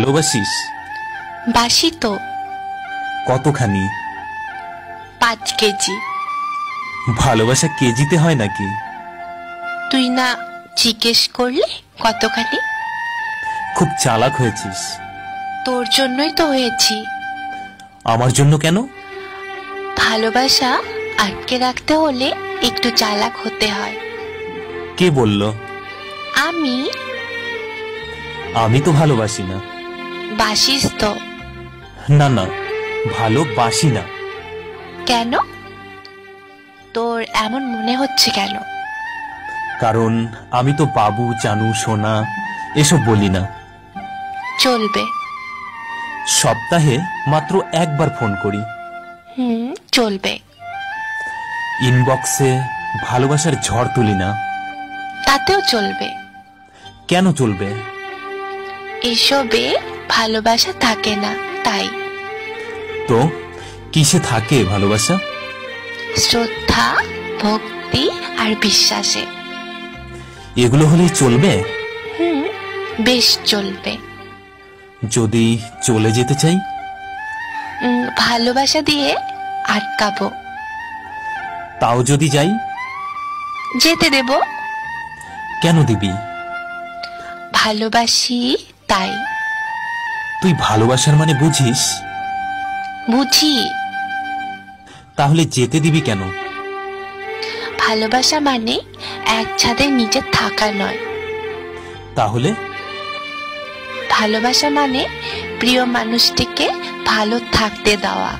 ভালোবাসিস? বাসি তো। কতখানি? 5 কেজি। ভালোবাসা কেজিতে হয় নাকি? তুই না জিজ্ঞেস করলে কতখানি? খুব চালাক হয়েছিস। তোর জন্যই তো হয়েছি। আমার জন্য কেন? ভালোবাসা আটকে রাখতে হলে একটু চালাক হতে হয়। কে বলল? আমি। আমি তো ভালোবাসি না। বাসিস তো। না না, ভালোবাসি না। কেন? তোর এমন মনে হচ্ছে কেন? কারণ আমি তো বাবু, জানু, সোনা এসব বলি না। চলবে। সপ্তাহে মাত্র একবার ফোন করি। চলবে। ইনবক্সে ভালোবাসার ঝড় তুলি না। তাতেও চলবে। কেন চলবে? এসবে ভালোবাসা থাকে না, তাই। তো কিসে থাকে ভালোবাসা? শ্রদ্ধা, ভক্তি আর বিশ্বাসে। এগুলো হলেই চলবে? বেশ চলবে। যদি চলে যেতে চাই? ভালোবাসা দিয়ে আটকাবো। তাও যদি যাই? যেতে দেব। কেন দিবি? ভালোবাসি তাই। তুই ভালোবাসার মানে বুঝিস? বুঝি। তাহলে যেতে দিবি কেন? ভালোবাসা মানে এক ছাদের নিচে থাকা নয়। তাহলে? ভালোবাসা মানে প্রিয় মানুষটিকে ভালো থাকতে দেওয়া।